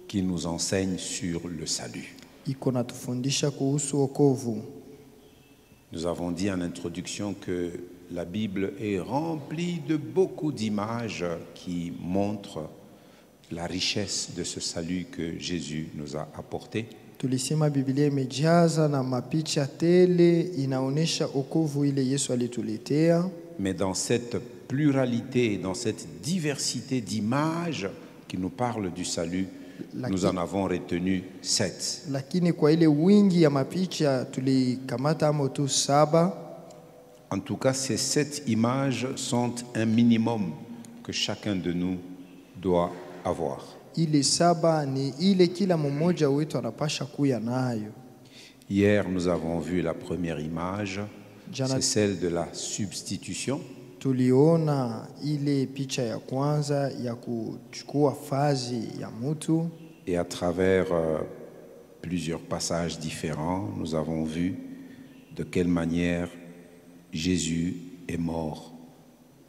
qui nous enseigne sur le salut. Nous avons dit en introduction que la Bible est remplie de beaucoup d'images qui montrent la richesse de ce salut que Jésus nous a apporté. Tulisema Biblia imejaza na mapicha tele inaonesha okovu ile Yesu alituletea. Mais dans cette pluralité, dans cette diversité d'images qui nous parlent du salut, nous en avons retenu 7. Lakini kwa ile wingi ya mapicha tulikamata moto 7. En tout cas, ces 7 images sont un minimum que chacun de nous doit avoir. Ile 7 ni ile kila mmoja wetu anapasha kuya nayo. Hier, nous avons vu la première image, c'est celle de la substitution. Tuliona ile picha ya kwanza ya kuchukua fazi ya mtu. Et à travers plusieurs passages différents, nous avons vu de quelle manière Jésus est mort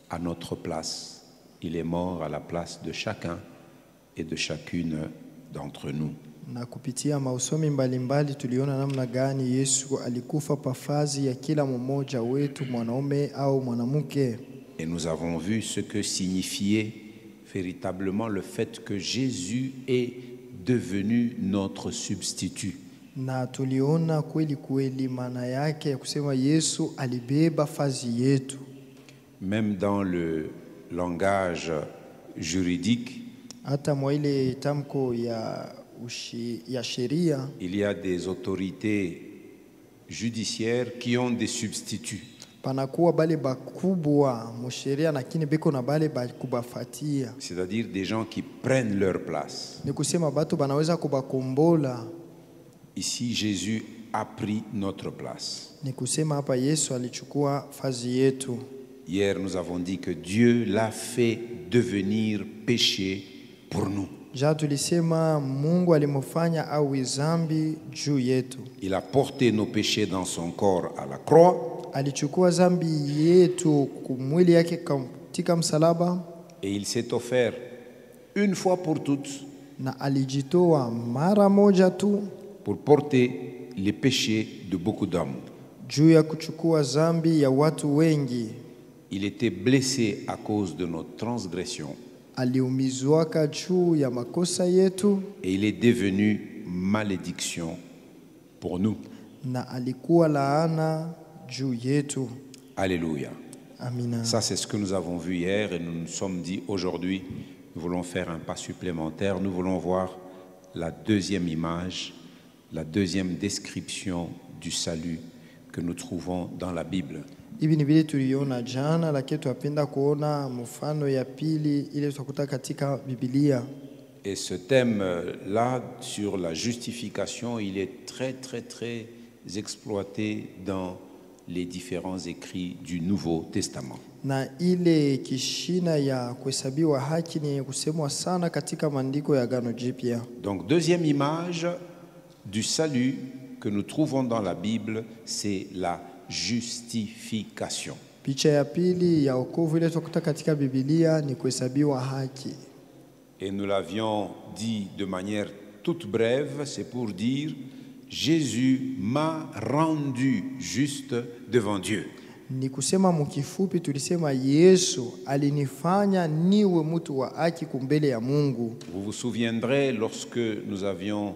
à notre place. Il est mort à la place de chacun et de chacune d'entre nous. Na kupitia mausomi mbalimbali tuliona namna gani Yesu alikufa pafazi ya kila mmoja wetu, mwanaume au mwanamke. Et nous avons vu ce que signifiait véritablement le fait que Jésus est devenu notre substitut. Na tuliona kweli kweli maana yake ya kusema Yesu alibeba fazi yetu. Même dans le langage juridique, hata mwa ile tamko ya sheria, il y a des autorités judiciaires qui ont des substituts. Panakuwa bale bakubwa msheria lakini beko na bale bakubafatia. C'est-à-dire des gens qui prennent leur place. Ni kusema batu banaweza kubakombola. Ici Jésus a pris notre place. Ni kusema hapa Yesu alichukua fazi yetu. Hier nous avons dit que Dieu l'a fait devenir péché pour nous. Tulisema Mungu alimfanya awe zambi juu yetu. Il a porté nos péchés dans son corps à la croix. Alichukua zambi yetu kumwili yake katika msalaba. Et il s'est offert une fois pour toutes. Na alijitoa mara moja tu pour porter les péchés de beaucoup d'hommes. Juu ya kuchukua zambi ya watu wengi. Il était blessé à cause de nos transgressions. Aliumizwaka juu ya makosa yetu. Et il est devenu malédiction pour nous. Na alikuwa laana juu yetu. Alléluia. Amina. Ça c'est ce que nous avons vu hier et nous nous sommes dit aujourd'hui nous voulons faire un pas supplémentaire. Nous voulons voir la deuxième image, la deuxième description du salut que nous trouvons dans la Bible. Hivi ni vile tuliona jana, lakini tunapenda kuona mfano ya pili ile tutakuta katika Biblia. Et ce thème-là sur la justification, il est très très très exploité dans les différents écrits du Nouveau Testament. Na ile kishina ya kuhesabiwa haki ni kusemwa sana katika maandiko ya Agano Jipya. Donc deuxième image du salut que nous trouvons dans la Bible, c'est la justification. Picha ya pili ya wokovu ile tunakuta katika Biblia ni kuhesabiwa haki. Et nous l'avions dit de manière toute brève, c'est pour dire Jésus m'a rendu juste devant Dieu. Ni kusema mkifupi tulisema Yesu alinifanya niwe mtu wa haki kumbele ya Mungu. Vous vous souviendrez lorsque nous avions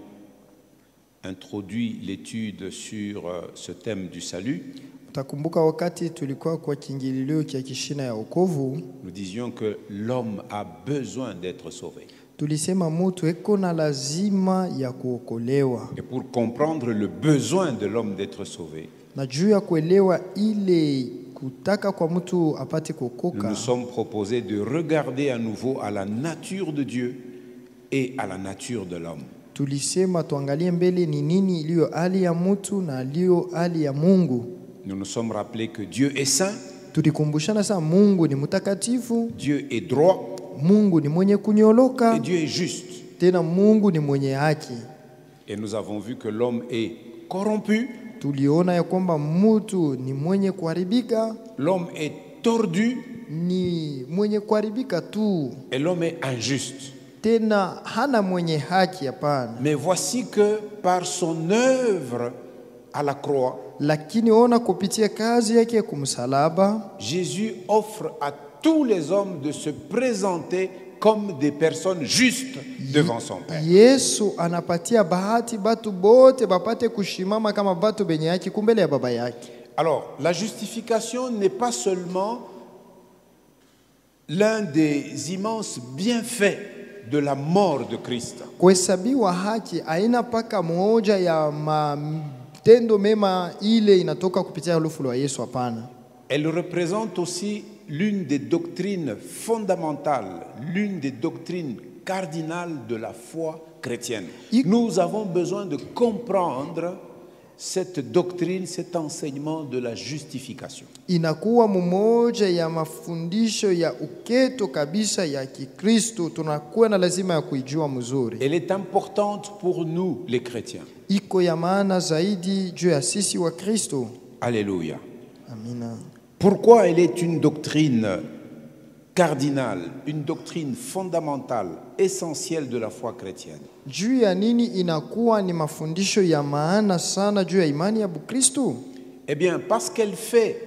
introduit l'étude sur ce thème du salut. Utakumbuka wakati tulikuwa kwa kiingililio kia kishina ya wokovu, nous disions que l'homme a besoin d'être sauvé. Tulisema mtu eko na lazima ya kuokolewa. Et pour comprendre le besoin de l'homme d'être sauvé, na juu ya kuelewa ile kutaka kwa mtu apate kuokoka, nous nous sommes proposés de regarder à nouveau à la nature de Dieu et à la nature de l'homme. Tulisema tuangalie mbele ni nini iliyo hali ya mtu na iliyo hali ya Mungu. Nous nous sommes rappelés que Dieu est saint, tulikumbushana saa Mungu ni mtakatifu, Dieu est droit Mungu ni mwenye kunyoloka, et Dieu est juste. tena Mungu ni mwenye haki. Et nous avons vu que l'homme est corrompu, Tuliona ya kwamba mtu ni mwenye kuharibika, l'homme est tordu ni mwenye kuharibika tu, et l'homme est injuste. tena hana mwenye haki, hapana. Mais voici que par son œuvre à la croix, Lakini ona kupitia kazi yake ya kumsalaba, Jésus offre à tous les hommes de se présenter comme des personnes justes devant son Père. Yesu anapatia bahati batu bote bapate kushimama kama batu benye haki kumbele ya baba yake. Alors, la justification n'est pas seulement l'un des immenses bienfaits de la mort de Christ. Kuhesabiwa haki haina paka moja ya matendo mema ile inatoka kupitia lufu la Yesu, hapana. Elle représente aussi l'une des doctrines fondamentales, l'une des doctrines cardinales de la foi chrétienne. Nous avons besoin de comprendre cette doctrine, cet enseignement de la justification. Inakuwa mmoja ya mafundisho ya uketo kabisa ya Kikristo, tunakuwa na lazima ya kuijua mzuri. Elle est importante pour nous les chrétiens. Iko ya maana zaidi juu ya sisi wa Kristo. Alléluia. Amina. Pourquoi elle est une doctrine cardinale, une doctrine fondamentale, essentielle de la foi chrétienne? Juu ya nini inakuwa ni mafundisho ya maana sana juu ya imani ya Bukristo? Eh bien, parce qu'elle fait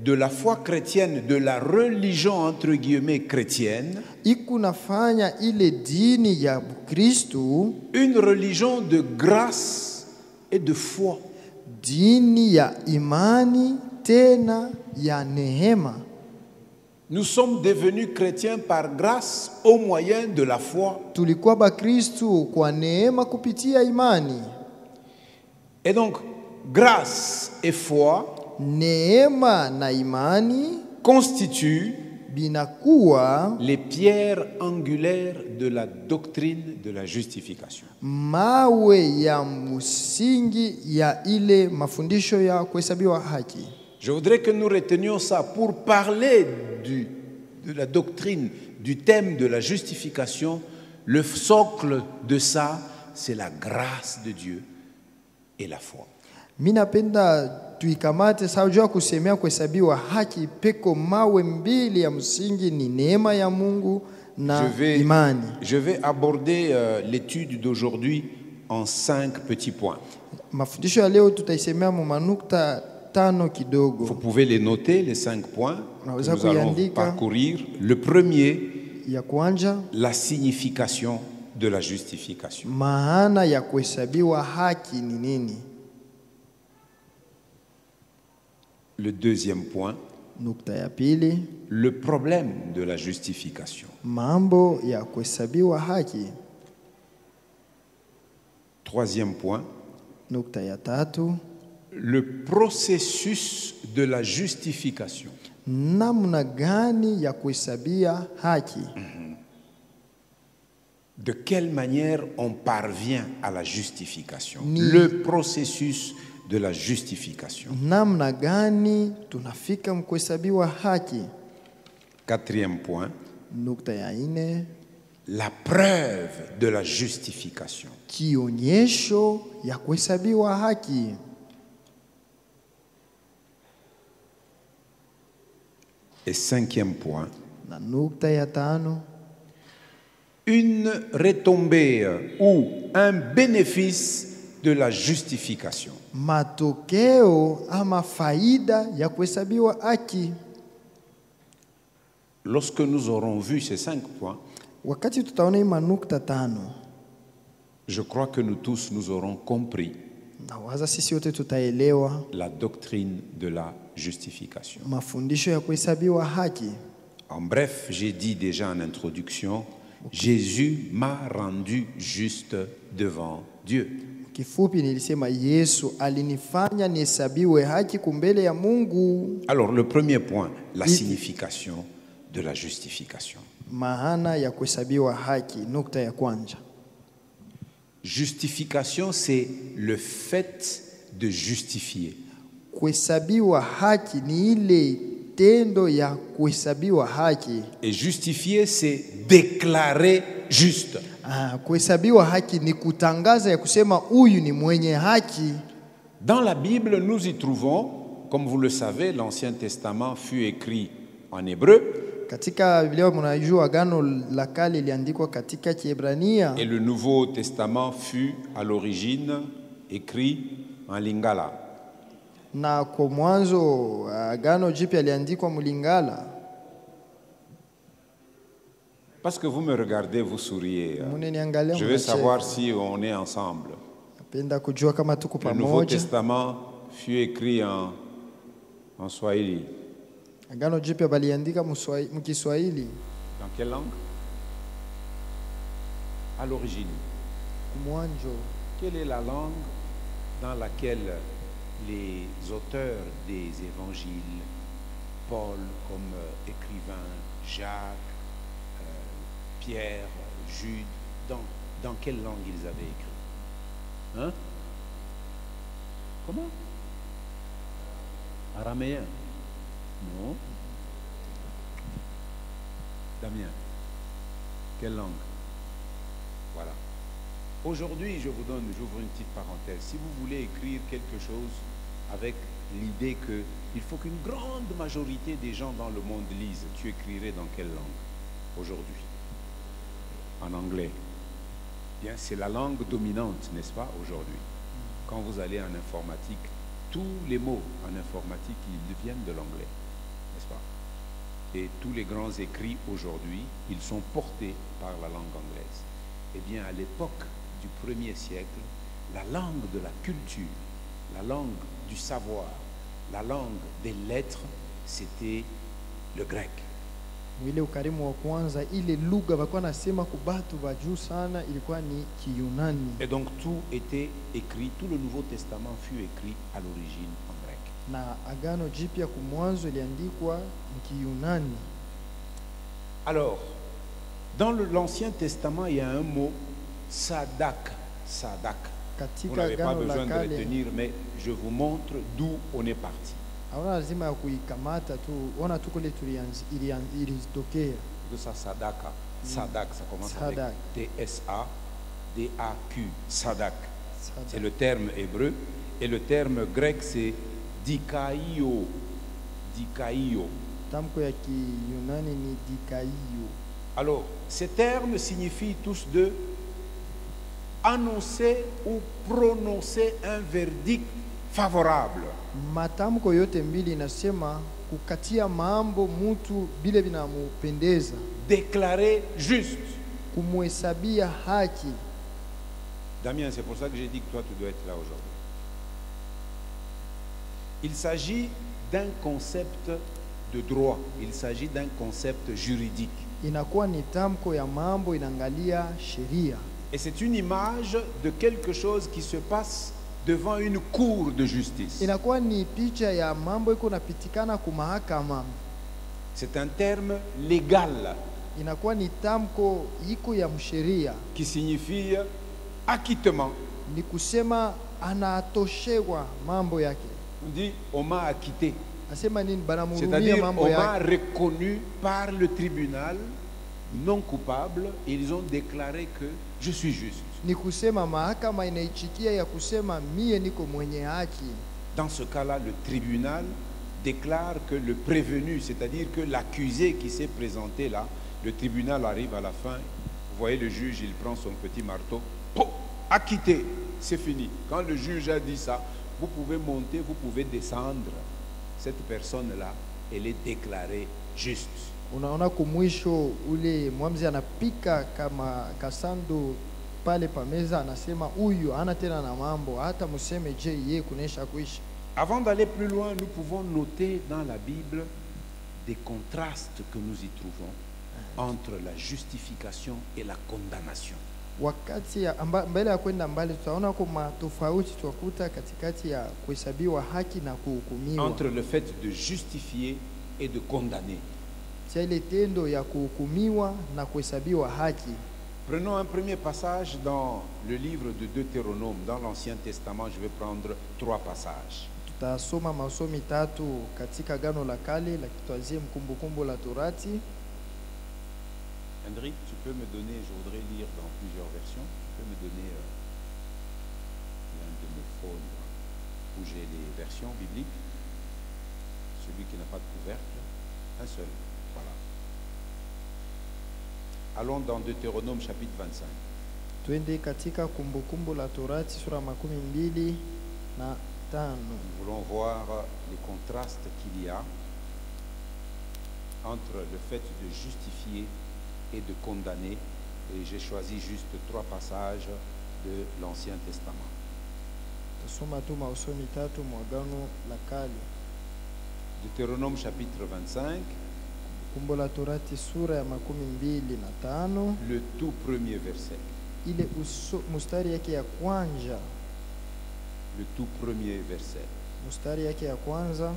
de la foi chrétienne, de la religion entre guillemets chrétienne, Ikunafanya ile dini ya Bukristo une religion de grâce et de foi. dini ya imani tena ya neema. Nous sommes devenus chrétiens par grâce au moyen de la foi. Tulikuwa Bakristo kwa neema kupitia imani. Et donc, grâce et foi Neema na imani constituent binakuwa les pierres angulaires de la doctrine de la justification. mawe ya msingi ya ile mafundisho ya kuhesabiwa haki. Je voudrais que nous retenions ça pour parler de la doctrine, du thème de la justification. Le socle de ça, c'est la grâce de Dieu et la foi. Minapenda tuikamate sawa kusemea kuhesabiwa haki peko mawe mbili ya msingi ni neema ya Mungu na imani. Je vais aborder l'étude d'aujourd'hui en 5 petits points. Mafundisho ya leo tutaisemea mu manukta tano kidogo. Vous pouvez les noter, les 5 points que Unaweza nous allons kuiandika. parcourir. Le premier, Ya kwanza, la signification de la justification. maana ya kuhesabiwa haki ni nini? Le deuxième point, Nukta ya pili, le problème de la justification. mambo ya kuhesabiwa haki. Troisième point, Nukta ya tatu, le processus de la justification. namna gani ya kuhesabia haki. De quelle manière on parvient à la justification? Ni- Le processus de la justification. Namna gani tunafika mkuhesabiwa haki. Quatrième point, Nukta ya ine, la preuve de la justification. kionyesho ya kuhesabiwa haki. Et cinquième point, Na nukta ya tano, une retombée ou un bénéfice de la justification. matokeo ama faida ya kuhesabiwa haki. Lorsque nous aurons vu ces 5 points, Wakati tutaona hii manukta tano, je crois que nous tous nous aurons compris na waza sisi wote tutaelewa la doctrine de la justification. mafundisho ya kuhesabiwa haki. En bref, j'ai dit déjà en introduction, Jésus m'a rendu juste devant Dieu. Kifupi nilisema Yesu alinifanya nihesabiwe haki kumbele ya Mungu. Alors, le premier point, la signification de la justification. Maana ya kuhesabiwa haki, nukta ya kwanza. Justification, c'est le fait de justifier. kuhesabiwa haki ni ile tendo ya kuhesabiwa haki. Et justifier, c'est déclarer juste. Kuhesabiwa haki ni kutangaza ya kusema huyu ni mwenye haki. Dans la Bible, nous y trouvons, comme vous le savez, l'Ancien Testament fut écrit en hébreu. Katika Biblia mnajua Agano la Kale iliandikwa katika Kiebrania. Et le Nouveau Testament fut à l'origine écrit en lingala. Na kwa mwanzo Agano Jipya iliandikwa mulingala. Parce que vous me regardez, vous souriez. Je veux savoir si on est ensemble. Le Nouveau Testament fut écrit en Swahili. Agano Jipya baliandika mkiswahili. Dans quelle langue? À l'origine. Quelle est la langue dans laquelle les auteurs des évangiles, Paul comme écrivain, Jacques, Pierre, Jude, dans quelle langue ils avaient écrit? Hein? Comment? Araméen? Non. Damien, quelle langue? Voilà. Aujourd'hui, j'ouvre une petite parenthèse. Si vous voulez écrire quelque chose avec l'idée qu'il faut qu'une grande majorité des gens dans le monde lisent, tu écrirais dans quelle langue aujourd'hui? En anglais. Bien, c'est la langue dominante, n'est-ce pas, aujourd'hui? Quand vous allez en informatique, tous les mots en informatique, ils viennent de l'anglais, n'est-ce pas? Et tous les grands écrits aujourd'hui, ils sont portés par la langue anglaise. Eh bien, à l'époque du 1er siècle, la langue de la culture, la langue du savoir, la langue des lettres, c'était le grec. Mwile ukarimu wa kwanza ile lugha walikuwa nasema kubatu wa juu sana ilikuwa ni Kiyunani. Et donc tout était écrit, tout le Nouveau Testament fut écrit à l'origine en grec. Na Agano Jipya kumwanzo iliandikwa Kiyunani. Alors, dans l'Ancien Testament, il y a un mot sadak, sadak. Vous n'avez pas besoin de retenir, mais je vous montre d'où on est parti. Ça, sadaka. Sadak, ça commence avec T-S-A-D-A-Q. Sadak. C'est le terme hébreu. Et le terme grec, c'est dikaio. Dikaio. Alors, ces termes signifient tous deux annoncer ou prononcer un verdict favorable. Matamko yote mbili inasema kukatia mambo mtu bile binamupendeza. Déclarer juste. Kumuhesabia haki. Damien, c'est pour ça que j'ai dit que toi tu dois être là aujourd'hui. Il s'agit d'un concept de droit. Il s'agit d'un concept juridique. Inakuwa ni tamko ya mambo inaangalia sheria. Et c'est une image de quelque chose qui se passe devant une cour de justice. C'est un terme légal qui signifie acquittement. On dit on m'a acquitté. C'est-à-dire on m'a reconnu par le tribunal non coupable et ils ont déclaré que je suis juste. Dans ce cas-là, le tribunal déclare que le prévenu, c'est-à-dire que l'accusé qui s'est présenté là, le tribunal arrive à la fin, vous voyez le juge, il prend son petit marteau, acquitté, c'est fini. Quand le juge a dit ça, vous pouvez monter, vous pouvez descendre. Cette personne-là, elle est déclarée juste. Unaona kumwisho ule mwamzi anapika kama kasando pale pameza anasema huyu ana tena na mambo hata museme je yeye kunesha kuishi. Avant d'aller plus loin, nous pouvons noter dans la Bible des contrastes que nous y trouvons entre la justification et la condamnation. Wakati mbele ya kwenda mbali tutaona kwa tofauti tukuta katikati ya kuhesabiwa haki na kuhukumiwa. Entre le fait de justifier et de condamner. Prenons un premier passage dans le livre de Deutéronome, dans l'Ancien Testament. Je vais prendre 3 passages. Tutasoma masomi tatu katika Agano la Kale la kitwazie Kumbukumbu la Torati. Hendrik, tu peux me donner, je voudrais lire dans plusieurs versions, tu peux me donner l'un de mes phones où j'ai les versions bibliques, celui qui n'a pas de couvercle, un seul, voilà. Allons dans Deutéronome chapitre 25. Twende katika Kumbukumbu la Torati sura 25. Nous voulons voir les contrastes qu'il y a entre le fait de justifier et de condamner, et j'ai choisi juste 3 passages de l'Ancien Testament. Tasoma tu masomi tatu mu Agano la Kale. Deutéronome chapitre 25, Kumbukumbu la Torati sura ya 25, le tout premier verset. ile mustari yake ya kwanza. Le tout premier verset. Mustari yake ya kwanza.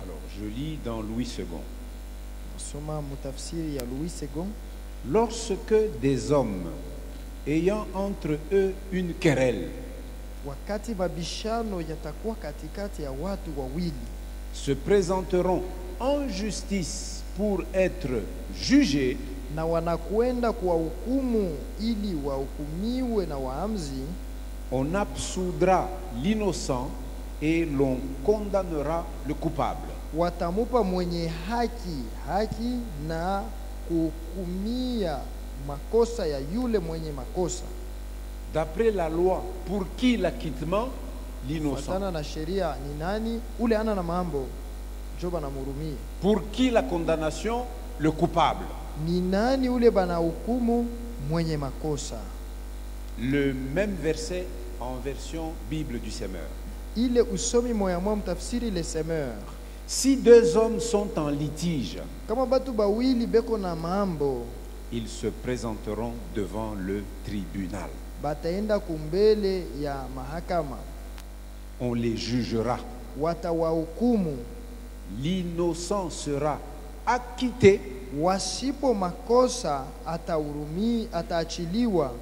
Alors, je lis dans Louis II. Soma mutafsiri ya Louis II. Lorsque des hommes ayant entre eux une querelle Wakati mabishano yatakuwa katikati ya watu wawili, se présenteront en justice pour être jugés, na wanakwenda kuwahukumu ili wahukumiwe na waamzi, on absoudra l'innocent et l'on condamnera le coupable. watamupa mwenye haki na kuhukumia makosa ya yule mwenye makosa. D'après la loi, pour qui l'acquittement? L'innocent. Fatana na sheria ni nani? Ule ana na mambo njo banamhurumia. Pour qui la condamnation? Le coupable. Ni nani ule banahukumu? Mwenye makosa. Le même verset en version Bible du Semeur. Ile usomi moya mwa mtafsiri le Semeur. Si 2 hommes sont en litige, Kama batu bawili beko na mambo, ils se présenteront devant le tribunal. bataenda kumbele ya mahakama, On les jugera. watawahukumu. L'innocent sera acquitté Wasipo makosa ataachiliwa,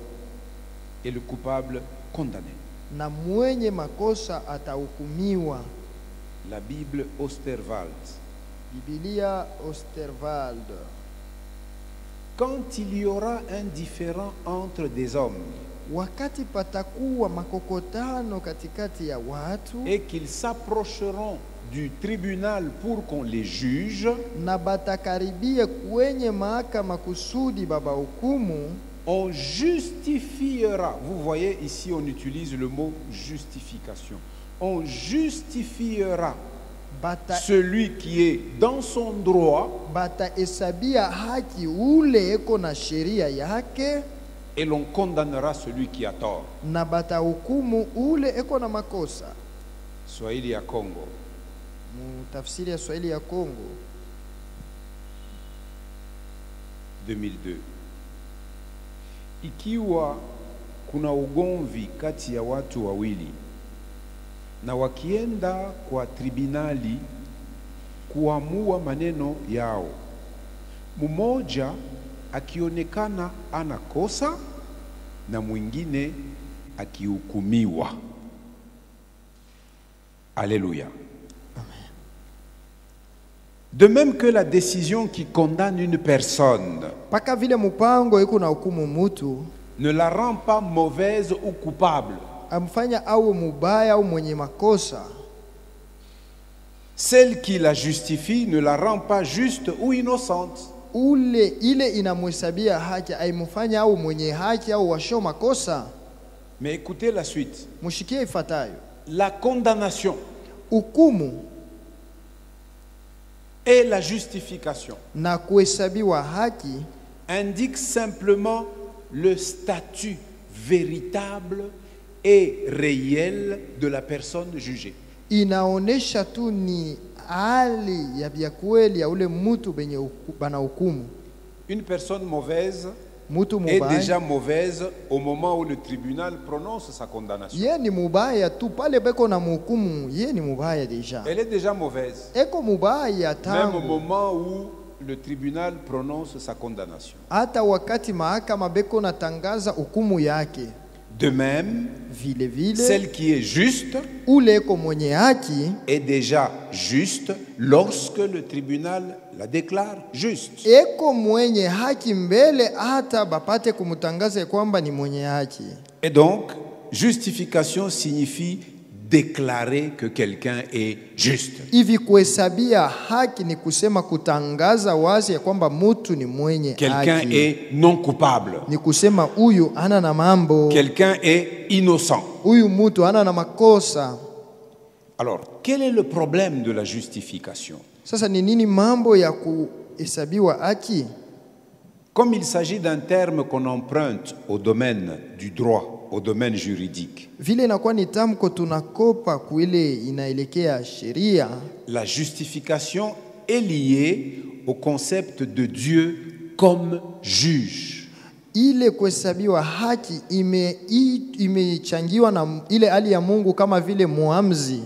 et le coupable condamné. na mwenye makosa atahukumiwa. La Bible Osterwald. Biblia Osterwald. Quand il y aura un différend entre des hommes Wakati patakuwa makokotano katikati ya watu, et qu'ils s'approcheront du tribunal pour qu'on les juge, na batakaribia kwenye mahakama kusudi baba hukumu, on justifiera. Vous voyez ici on utilise le mot justification. On justifiera celui qui est dans son droit, batahesabia haki ule eko na sheria yake, et l'on condamnera celui qui a tort. na batahukumu ule eko na makosa. Swahili ya Congo. Tafsiri ya Swahili ya Kongo 2002. Ikiwa kuna ugomvi kati ya watu wawili na wakienda kwa tribunali kuamua maneno yao, mmoja akionekana ana kosa na mwingine akihukumiwa. Alléluia. De même que la décision qui condamne une personne paka vile mupango iko na hukumu mutu, ne la rend pas mauvaise ou coupable, amfanya awe mubaya au mwenye makosa, celle qui la justifie ne la rend pas juste ou innocente. ile inamhesabia haki, aimufanya au mwenye haki au washo makosa. Mais écoutez la suite. Mushikie ifatayo. La condamnation Hukumu et la justification na kuhesabiwa haki indiquent simplement le statut véritable et réel de la personne jugée. inaonesha tu ni hali ya kweli ya ule mtu benye bana hukumu. Une personne mauvaise mutu est mubaya déjà mauvaise au moment où le tribunal prononce sa condamnation. ye ni mubaya tu pale beko na mhukumu, ye ni mubaya deja, Elle est déjà mauvaise, eko mubaya même au tangu moment où le tribunal prononce sa condamnation. hata wakati mahakama beko natangaza hukumu yake. De même, Vile vile celle qui est juste ule eko mwenye haki est déjà juste lorsque le tribunal la déclare juste. eko mwenye haki mbele hata bapate kumtangaza kwamba ni mwenye haki. Et donc, justification signifie déclarer que quelqu'un est juste. Hivi kuhesabia haki ni kusema kutangaza wazi ya kwamba mtu ni mwenye Quelqu'un haki. est non coupable. Ni kusema huyu ana na mambo, Quelqu'un est innocent. huyu mtu ana na makosa. Alors, quel est le problème de la justification? Sasa ni nini mambo ya kuhesabiwa haki? Comme il s'agit d'un terme qu'on emprunte au domaine du droit, au domaine juridique, Vile inakuwa ni tamko tunakopa kuile inaelekea sheria. la justification est liée au concept de Dieu comme juge. Ile kuhesabiwa haki imechangiwa na ile hali ya Mungu kama vile muamzi.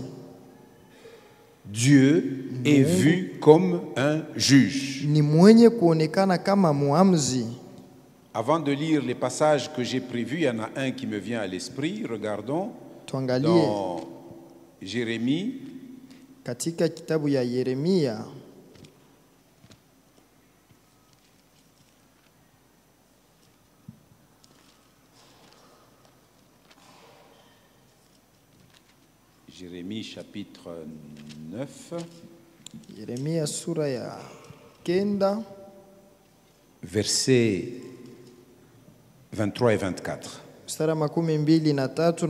Dieu est vu comme un juge. Ni mwenye kuonekana kama muamzi. Avant de lire les passages que j'ai prévus, il y en a un qui me vient à l'esprit. Regardons Tuangalie dans Jérémie, katika kitabu ya Yeremia Jérémie chapitre 9, Yeremia sura ya 9 versets 23 et 24. mstari 23 na 24.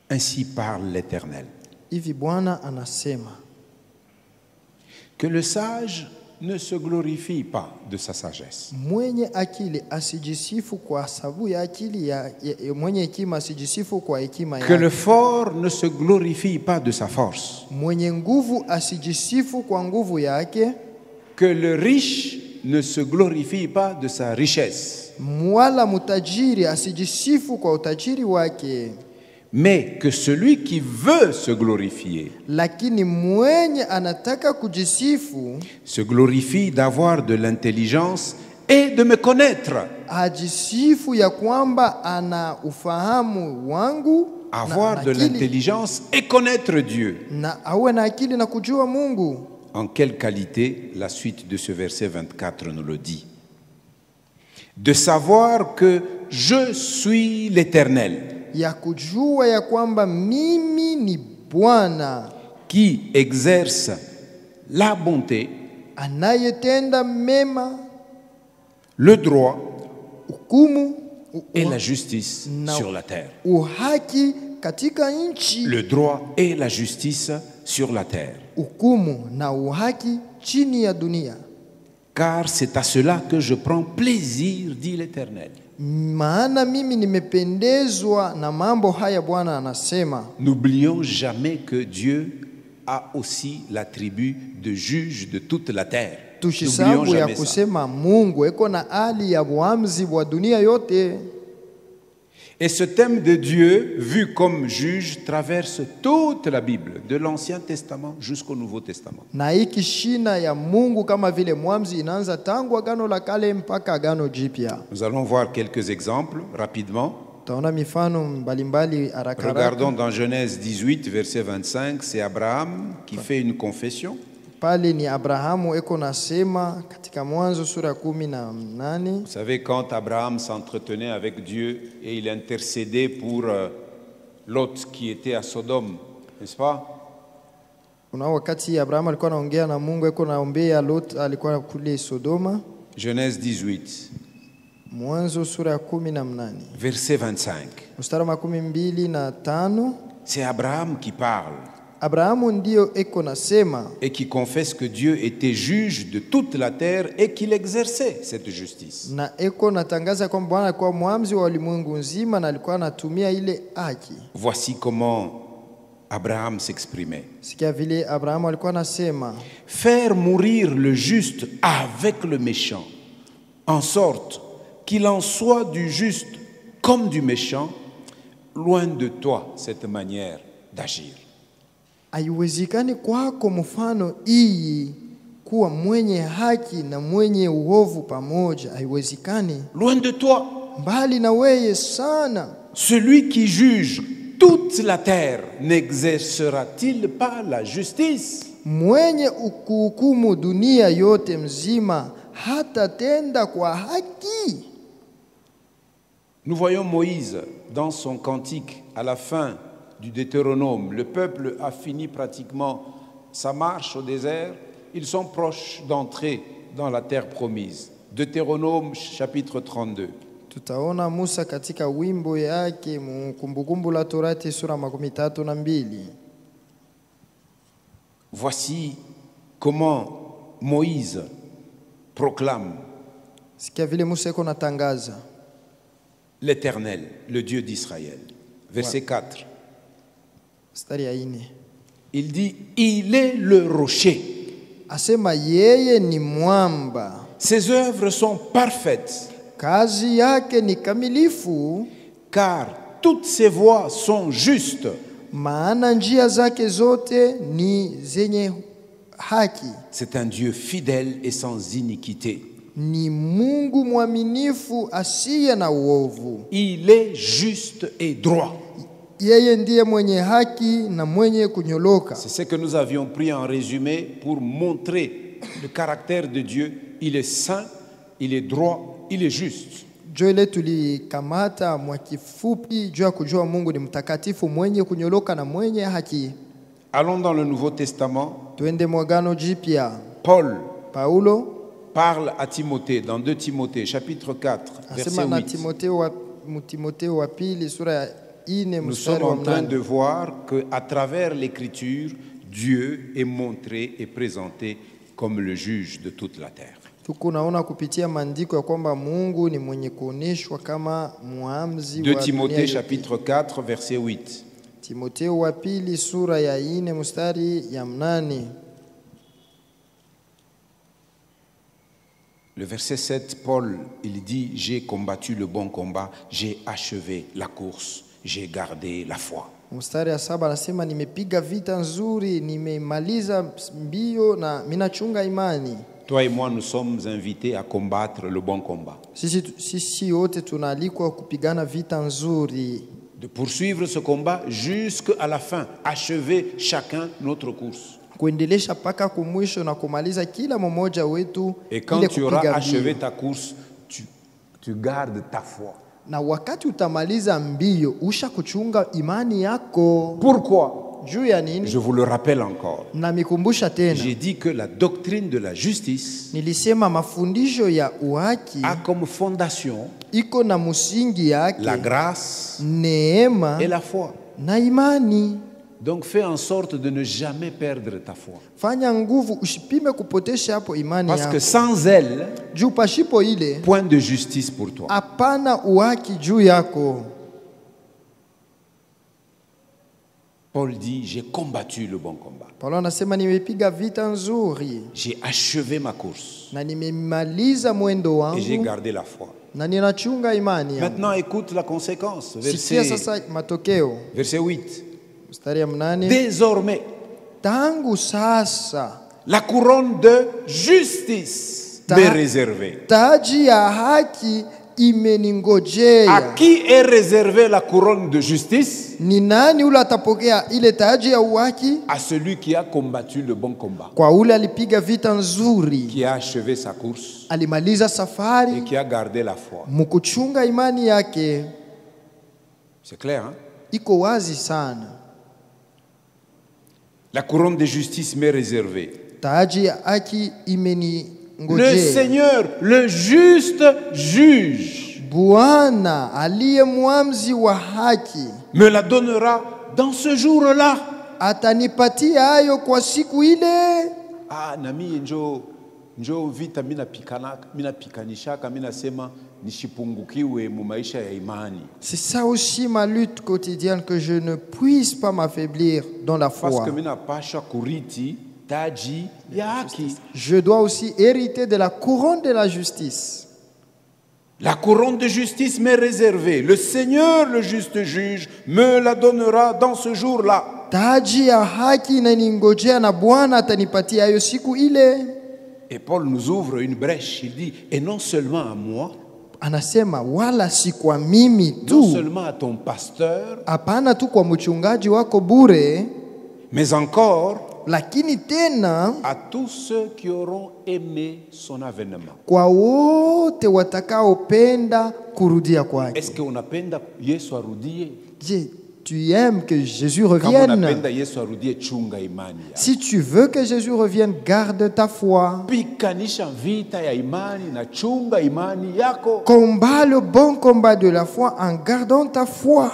Ainsi parle l'Éternel. Hivi Bwana anasema, Que le sage ne se glorifie pas de sa sagesse, mwenye akili asijisifu kwa sababu ya akili mwenye hekima asijisifu kwa hekima que le yake. fort ne se glorifie pas de sa force, Mwenye nguvu asijisifu kwa nguvu yake, que le riche ne se glorifie pas de sa richesse, wala mutajiri asijisifu kwa utajiri wake, mais que celui qui veut se glorifier lakini mwenye anataka kujisifu se glorifie d'avoir de l'intelligence et de me connaître. ajisifu ya kwamba ana ufahamu wangu Avoir de l'intelligence et connaître Dieu. na awe na akili na kujua Mungu. En quelle qualité? La suite de ce verset 24 nous le dit. De savoir que je suis l'Éternel, Ya kujua ya kwamba mimi ni Bwana qui exerce la bonté, anayetenda mema, le droit hukumu et la justice No. sur la terre. uhaki katika nchi, Le droit et la justice sur la terre. hukumu na uhaki chini ya dunia. Car c'est à cela que je prends plaisir, dit l'Éternel. Maana mimi nimependezwa na mambo haya, Bwana anasema. N'oublions jamais que Dieu a aussi l'attribut de juge de toute la terre. N'oublions Tushisabu ya jamais ça. kusema Mungu eko na hali ya uamuzi wa dunia yote. Et ce thème de Dieu, vu comme juge, traverse toute la Bible, de l'Ancien Testament jusqu'au Nouveau Testament. Na hiki shina ya Mungu kama vile muamuzi inaanza tangu Agano la Kale mpaka Agano Jipya. Nous allons voir quelques exemples rapidement. Taona mifano mbalimbali haraka haraka. Regardons dans Genèse 18, verset 25, c'est Abraham qui fait une confession. Pale ni Abrahamu eko nasema katika Mwanzo sura 18. Vous savez, quand Abraham s'entretenait avec Dieu et il intercédait pour Lot qui était à Sodome, n'est-ce pas? Kuna wakati Abrahamu alikuwa anaongea na Mungu eko naombea Lot alikuwa kule Sodoma. Genèse 18, Mwanzo sura 18. verset 25. Mstari 25. C'est Abraham qui parle Abrahamu ndio eko nasema et qui confesse que Dieu était juge de toute la terre et qu'il exerçait cette justice. na eko natangaza kwamba Bwana alikuwa muamuzi wa ulimwengu nzima na alikuwa anatumia ile haki. Voici comment Abraham s'exprimait. Sikia vile Abrahamu alikuwa anasema, Faire mourir le juste avec le méchant, en sorte qu'il en soit du juste comme du méchant, loin de toi cette manière d'agir. haiwezekani kwako mfano hii kuwa mwenye haki na mwenye uovu pamoja. Haiwezekani. Loin de toi. Mbali na weye sana. Celui qui juge toute la terre n'exercera-t-il pas la justice? Mwenye ukuhukumu dunia yote mzima hatatenda kwa haki. Nous voyons Moïse dans son cantique à la fin du Deutéronome. Le peuple a fini pratiquement sa marche au désert. Ils sont proches d'entrer dans la terre promise. Deutéronome chapitre 32. Tutaona Musa katika wimbo yake Kumbukumbu la Torati sura 32. Voici comment Moïse proclame l'Éternel, le Dieu d'Israël. Verset 4. Il dit, il est le rocher. Asema yeye ni mwamba. Ses œuvres sont parfaites. Kazi yake ni kamilifu. Car toutes ses voies sont justes. Maana njia zake zote ni zenye haki. C'est un Dieu fidèle et sans iniquité. Ni Mungu mwaminifu asiye na uovu. Il est juste et droit. Yeye ndiye mwenye haki na mwenye kunyoloka. C'est ce que nous avions pris en résumé pour montrer le caractère de Dieu. Il est saint, il est droit, il est juste. Joile tulikamata mwa kifupi juu ya kujua Mungu ni mtakatifu, mwenye kunyoloka na mwenye haki. Allons dans le Nouveau Testament. Tuende mwagano jipya. Paulo parle à Timothée dans 2 Timothée chapitre 4 verset 8. Nous sommes en train de voir qu'à travers l'écriture, Dieu est montré et présenté comme le juge de toute la terre. Tukunaona kupitia maandiko ya kwamba Mungu ni mwenye kuoneshwa kama muamzi wa 2 Timothée chapitre 4 verset 8. Timotheo wa pili sura ya 4 mstari ya 8. Le verset 7, Paul, il dit, j'ai combattu le bon combat, j'ai achevé la course, j'ai gardé la foi. Mstari ya 7 anasema nimepiga vita nzuri, nimemaliza mbio na minachunga imani. Toi et moi, nous sommes invités à combattre le bon combat. Sisi wote tunaalikwa kupigana vita nzuri. De poursuivre ce combat jusqu'à la fin, achever chacun notre course. Kuendelesha paka kumwisho na kumaliza kila mmoja wetu. Et quand tu auras achevé ta course, tu gardes ta foi. Na wakati utamaliza mbio, usha kuchunga imani yako. Pourquoi? Je vous le rappelle encore. J'ai dit que la doctrine de la justice a comme fondation la grâce et la foi. Donc fais en sorte de ne jamais perdre ta foi. Parce que sans elle, point de justice pour toi. Paul dit, j'ai combattu le bon combat. J'ai achevé ma course. Et j'ai gardé la foi. Maintenant, écoute la conséquence. Verset 8. Désormais, la couronne de justice m'est réservée. À qui est réservée la couronne de justice? À celui qui a combattu le bon combat, qui a achevé sa course et qui a gardé la foi. C'est clair, hein? La couronne de justice m'est réservée. Le Seigneur, le juste juge, me la donnera dans ce jour-là. Ah, nami njo vita mina pikanishaka mina sema nishipungukiwe mu maisha ya imani. C'est ça aussi ma lutte quotidienne, que je ne puisse pas m'affaiblir dans la Parce foi. que mina pasha kuriti taji ya haki. Je dois aussi hériter de la couronne de la justice. La couronne de justice m'est réservée. Le Seigneur, le juste juge, me la donnera dans ce jour-là. Taji ya haki inaningojea na Bwana atanipatia hiyo siku ile. Et Paul nous ouvre une brèche. Il dit, et non seulement à moi, Anasema wala si kwa mimi non tu, seulement à ton pasteur, hapana tu kwa mchungaji wako bure, mais encore lakini tena à tous ceux qui auront aimé son avènement. kwa wote watakaopenda kurudia kwake. Est-ce qu'on appelle Yesu arudie? Je, tu aimes que Jésus Kama revienne? unapenda Yesu arudie, chunga imani yako. Si tu veux que Jésus revienne, garde ta foi. Pikanisha vita ya imani na chunga imani yako. Combat le bon combat de la foi en gardant ta foi.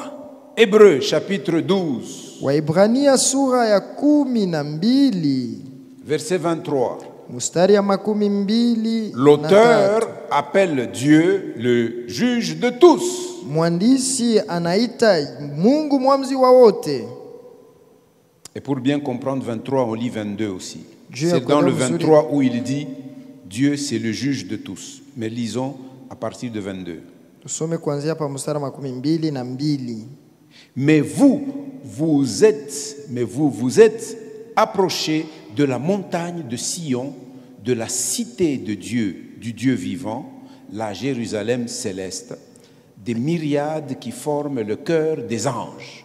Hébreux chapitre 12, Waebrania sura ya 12 verset 23. mstari ya 12. L'auteur appelle Dieu le juge de tous. Mwandishi anaita Mungu mwamuzi wa wote. Et pour bien comprendre 23, on lit 22 aussi. Dieu C'est dans le accorde 23 où il dit Dieu c'est le juge de tous. Mais lisons à partir de 22. Tusome kuanzia pa mstari wa 12. Mais vous êtes approchés de la montagne de Sion, de la cité de Dieu, du Dieu vivant, la Jérusalem céleste, des myriades qui forment le cœur des anges.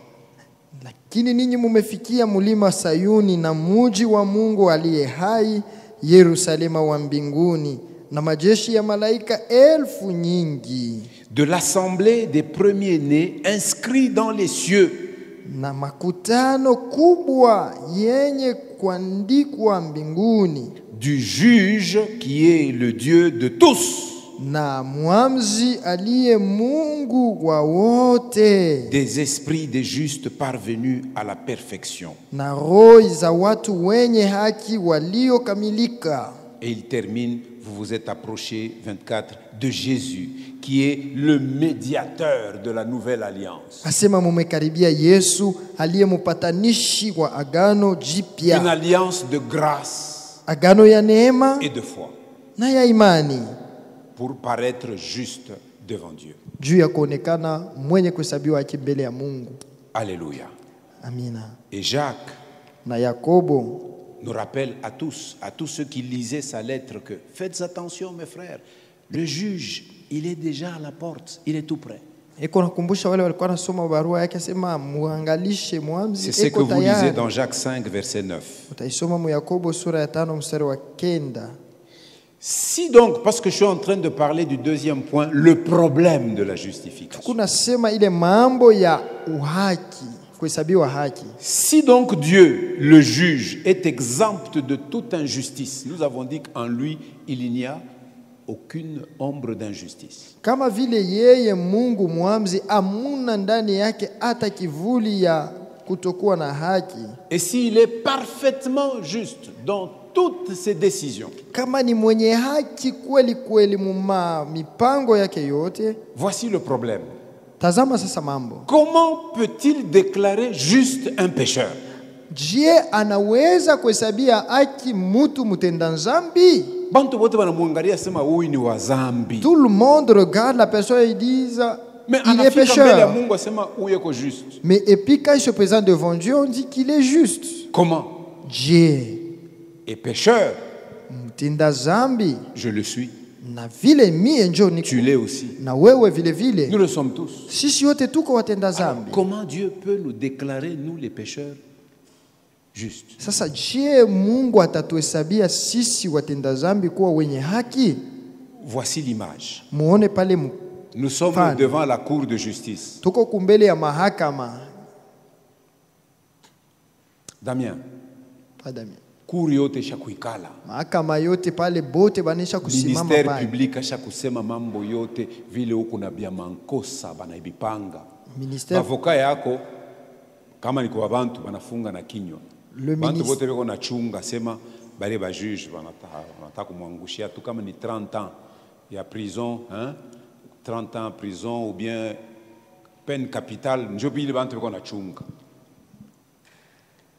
Lakini ninyi mumefikia mulima Sayuni na muji wa Mungu aliye hai, Yerusalema wa mbinguni, na majeshi ya malaika elfu nyingi, De l'assemblée des premiers-nés inscrits dans les cieux, na makutano kubwa yenye kuandikwa mbinguni, du juge qui est le Dieu de tous, na mwamuzi aliye Mungu wa wote, des esprits des justes parvenus à la perfection. na roho za watu wenye haki waliokamilika. Et il termine, vous vous êtes approchés, 24, de Jésus, qui est le médiateur de la nouvelle alliance. Asema mumekaribia Yesu aliye mpatanishi wa agano Une jipya, alliance de grâce agano ya neema et de foi, na ya imani, pour paraître juste devant Dieu. juu ya kuonekana mwenye kuhesabiwa haki mbele ya Mungu. Alléluia. Amina. Et Jacques Na Yakobo nous rappelle à tous ceux qui lisaient sa lettre que faites attention mes frères, le juge, il est déjà à la porte, il est tout près. eko nakumbusha wale walikuwa nasoma barua yake, asema muangalishe C'est mwamzi ce que eko vous lisez tayari. dans Jacques 5, verset 9. Utaisoma mu Yakobo sura ya 5 mstari wa 9. Si donc, parce que je suis en train de parler du deuxième point, le problème de la justification. Kuna sema ile mambo ya uhaki, kuhesabiwa haki. Si donc Dieu, le juge, est exempt de toute injustice, nous avons dit qu'en lui, il n'y a aucune ombre d'injustice. Kama vile yeye Mungu mwamzi amuna ndani yake hata kivuli ya kutokuwa na haki. Et s'il est parfaitement juste dans toutes ses décisions, Kama ni mwenye haki kweli kweli muma mipango yake yote, voici le problème. tazama sasa mambo. Comment peut-il déclarer juste un pécheur? Je anaweza kuhesabia haki mtu mtenda dhambi? Bantu wote wanamwangalia sema huyu ni wa dhambi. Tout le monde regarde la personne et dit Mais il est anafika mbele ya pécheur. Mungu asema huyu yuko juste. Mais et puis quand il se présente devant Dieu, on dit qu'il est juste. Comment? Je Et pécheur, mtenda dhambi je le suis. na vile mie njo Tu niko l'es aussi. na wewe vile vile. Nous le sommes tous. Sisi wote tuko watenda Alors, dhambi. comment Dieu peut nous déclarer, nous les pécheurs, justes? Sasa je, Mungu atatuhesabia sisi watenda dhambi kuwa wenye haki? Voici l'image. Muone pale Nous sommes Fan. devant la cour de justice. tuko kumbele ya mahakama. Damien, Padami. cour yote shakuikala. Mahakama yote pale bote banisha kusimama Ministère pale. public asha kusema mambo yote vile huko na bia mankosa banaibipanga. Ministère Avoka yako kama ni kwa bantu banafunga na kinywa. Le Bantu ministre- wote beko na chunga sema bale ba juge banataka kumwangushia tu kama ni 30 ans ya prison, hein? 30 ans en prison ou bien peine capitale.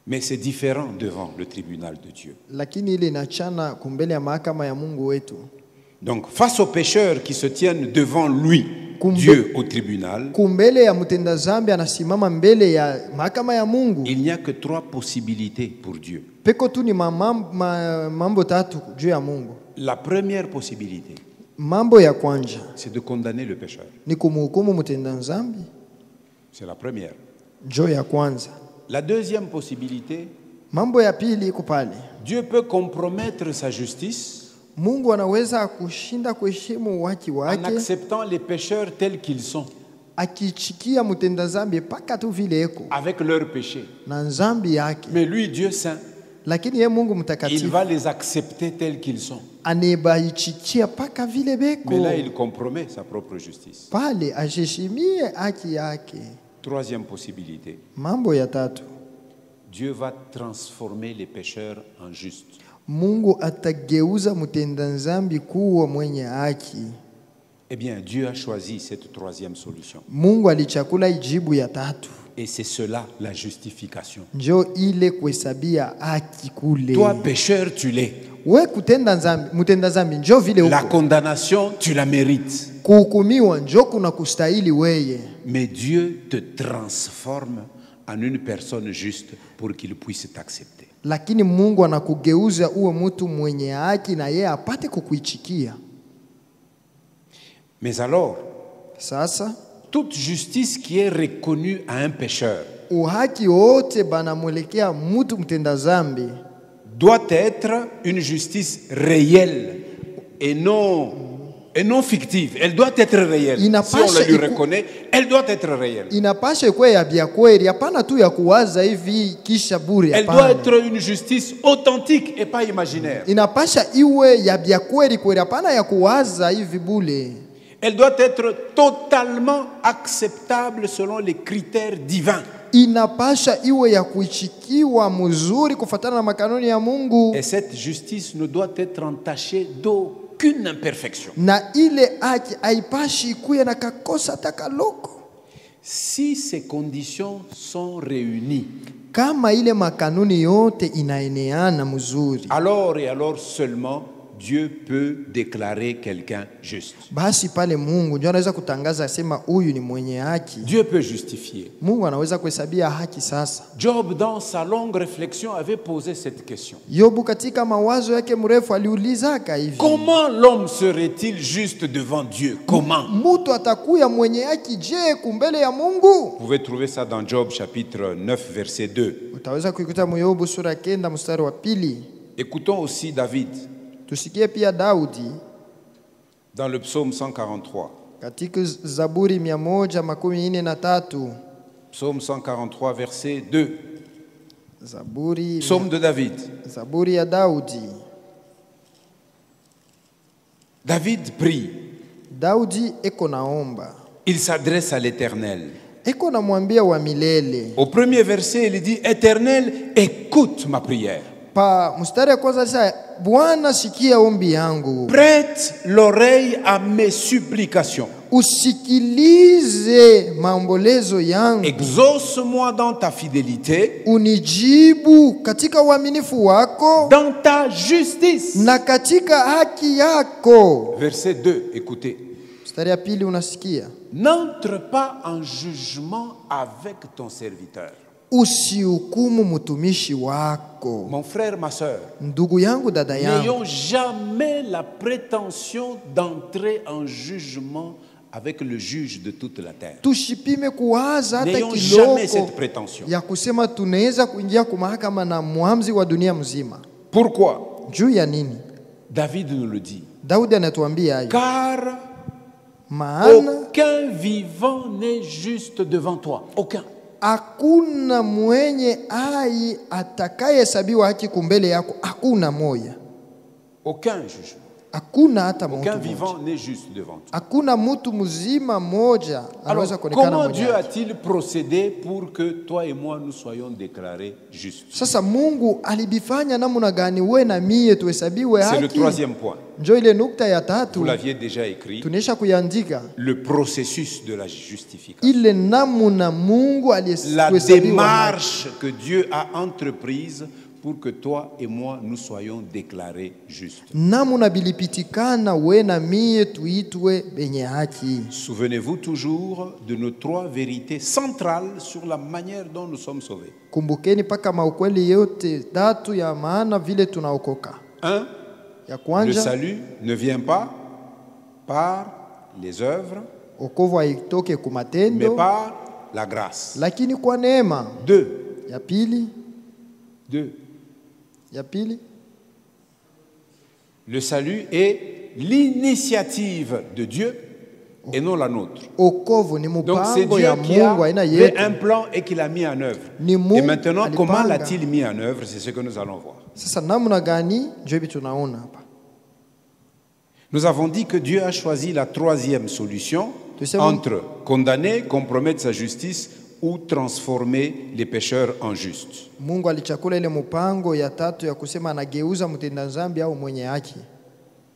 Mais c'est différent devant le tribunal de Dieu. lakini ile inachana kumbele ya mahakama ya Mungu wetu. Donc, face aux pécheurs qui se tiennent devant lui, Dieu au tribunal, Kumbele ya mtenda zambi anasimama mbele ya mahakama ya Mungu. il n'y a que 3 possibilités pour Dieu. Peko tu ni mambo tatu juu ya Mungu. La première possibilité, Mambo ya kwanza c'est de condamner le pécheur. ni kumhukumu mtenda zambi, C'est la première. njoo ya kwanza. La deuxième possibilité, Mambo ya pili iko pale. Dieu peut compromettre sa justice Mungu anaweza kushinda kuheshimu haki en wake acceptant les pécheurs tels qu'ils sont, akichikia mtenda zambi paka tu vile eko avec leurs péchés. na zambi yake, Mais lui, Dieu saint, lakini ye Mungu il mtakatifu va les accepter tels qu'ils sont. anebaichikia paka vile beko Mais là, il compromet sa propre justice. pale aheshimie haki yake. Troisième possibilité, Mambo ya tatu, Dieu va transformer les pécheurs en justes. Mungu atageuza mtenda zambi kuwa mwenye haki. Eh bien, Dieu a choisi cette troisième solution. Mungu alichakula ijibu ya tatu, Et c'est cela la justification. njo ile kuhesabia haki kule. Toi, pécheur, tu l'es. We kutenda zambi, mtenda zambi njo vile La uko, condamnation, tu la mérites. kuhukumiwa njo kuna kustahili weye, Mais Dieu te transforme en une personne juste pour qu'il puisse t'accepter. lakini Mungu anakugeuza uwe mtu mwenye haki na yeye apate kukuichikia. Mais alors, Sasa toute justice qui est reconnue à un pécheur uhaki wote banamwelekea mtu mtenda zambi doit être une justice réelle et non fictive. Elle doit être réelle. Si on la lui reconnaît, elle doit être réelle. inapasha ikuwe ya bia kweli, hapana tu ya kuwaza hivi kisha bure. Elle doit être une justice authentique et pas imaginaire. Inapasha iwe ya bia kweli kweli, hapana ya kuwaza hivi bule. Elle doit être totalement acceptable selon les critères divins. Inapasha iwe ya kuichikiwa mzuri kufuatana na makanuni ya Mungu. Et cette justice ne doit être entachée d'aucune imperfection. Na ile haki haipashi ikuye na kakosa takaloko. Si ces conditions sont réunies, Kama ile makanuni yote inaeneana mzuri, alors et alors seulement Dieu peut déclarer quelqu'un juste. basi pale Mungu ndio anaweza kutangaza sema huyu ni mwenye haki. Dieu peut justifier. Mungu anaweza kuhesabia haki. Sasa Job, dans sa longue réflexion, avait posé cette question. Yobu katika mawazo yake mrefu aliulizaka hivi, Comment l'homme serait-il juste devant Dieu? Comment? mtu atakuya mwenye haki je kumbele ya Mungu? Vous pouvez trouver ça dans Job chapitre 9 verset 2. Utaweza kuikuta Yobu sura 9 mstari wa 2. Écoutons aussi David Tusikie pia Daudi dans le psaume 143. katika Zaburi 143. Psaume 143 verset 2. Zaburi, Psaume de David. Zaburi ya Daudi. David prie. Daudi eko naomba, Il s'adresse à l'Éternel. eko namwambia wa milele. Au premier verset, il dit, Éternel, écoute ma prière. Pa mstari ya kwanza sasa, Bwana sikia ombi yangu, Prête l'oreille à mes supplications. usikilize maombolezo yangu, Exauce-moi dans ta fidélité, unijibu katika uaminifu wako dans ta justice. na katika haki yako. Verset 2, écoutez. Mstari ya pili unasikia, N'entre pas en jugement avec ton serviteur. usihukumu mtumishi wako. Mon frère, ma soeur, Ndugu yangu, dada yangu, n'ayons jamais la prétention d'entrer en jugement avec le juge de toute la terre. tushipime kuwaza hata N'ayons jamais cette kiloko prétention. ya kusema tunaweza kuingia kwa mahakama na muamzi wa dunia mzima. Pourquoi? Juu ya nini? David nous le dit. Daudi anatuambia hayo, Car maana aucun vivant n'est juste devant toi. Aucun. hakuna mwenye atakayehesabiwa haki kumbele yako, hakuna moya. Aucun jugement. Hakuna hata mtu Aucun mmoja. vivant n'est juste devant toi. Hakuna mtu mzima mmoja anaweza Alors, kuonekana comment mwenye Dieu haki. a-t-il procédé pour que toi et moi nous soyons déclarés justes? Sasa Mungu alibifanya namna gani wewe na mie tuhesabiwe C'est le haki? troisième point. Njoo ile nukta ya Vous tatu l'aviez déjà écrit. tunaisha kuiandika, Le processus de la justification. ile namna Mungu La aliyehesabiwa haki. démarche que Dieu a entreprise pour que toi et moi nous soyons déclarés justes. Namna bilipitikana wewe na mie tuitwe benye haki. Souvenez-vous toujours de nos trois vérités centrales sur la manière dont nous sommes sauvés. Kumbukeni paka maukweli yote tatu ya maana vile tunaokoka. 1. Ya Le kwanza, salut ne vient pas par les œuvres, wokovu haitoke mais kumatendo par la grâce. lakini kwa neema. 2. Ya pili, 2. Le salut est l'initiative de Dieu et non la nôtre. wokovu ni Donc c'est mpango Dieu ya qui a Mungu aina fait yetu. un plan et qui l'a mis en œuvre. Ni Et Mungu maintenant, comment alipanga. l'a-t-il mis en œuvre? C'est ce que nous allons voir. Sasa namna gani ndio hivi tunaona hapa. Nous avons dit que Dieu a choisi la troisième solution Tu sais, entre condamner, compromettre sa justice ou transformer les pécheurs en justes. Mungu alichakula ile mpango ya tatu ya kusema anageuza mtenda dhambi au mwenye haki.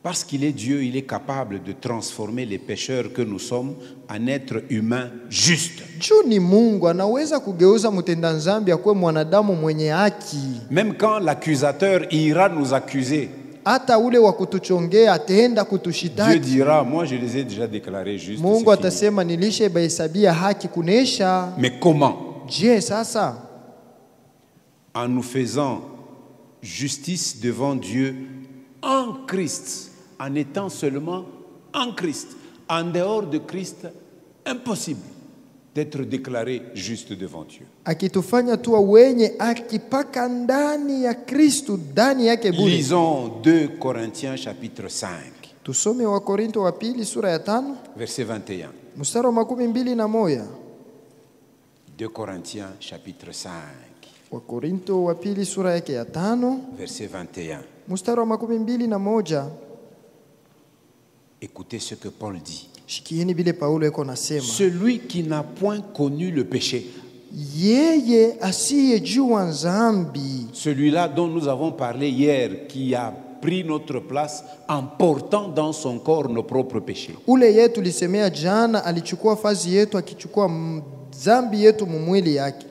Parce qu'il est Dieu, il est capable de transformer les pécheurs que nous sommes en êtres humains justes. Juu ni Mungu anaweza kugeuza mtenda dhambi akuwe mwanadamu mwenye haki. Même quand l'accusateur ira nous accuser, Hata ule wa kutuchongea ataenda Dieu kutushitaki. dira, moi je les ai déjà déclarés justes. Mungu c'est fini. atasema nilishebahesabia haki kunesha. Mais comment? Je, sasa En nous faisant justice devant Dieu en Christ, en étant seulement en Christ. En dehors de Christ, impossible d'être déclaré juste devant Dieu. akitufanya tuwa wenye haki paka ndani ya Kristu, ndani yake bure. Lisons 2 Corinthiens chapitre 5, Tusome wa Korinto wa pili sura ya 5 verset 21. mstari wa 21. 2 Corinthiens chapitre 5, Wa Korinto wa pili sura yake ya 5 verset 21. mstari wa 21. Écoutez ce que Paul dit. Shikieni vile Paulo yuko nasema, Celui qui n'a point connu le péché, yeye asiyejua dhambi, celui-là dont nous avons parlé hier, qui a pris notre place en portant dans son corps nos propres péchés. ule yetu lisemea jana, alichukua fazi yetu akichukua dhambi yetu mumwili yake.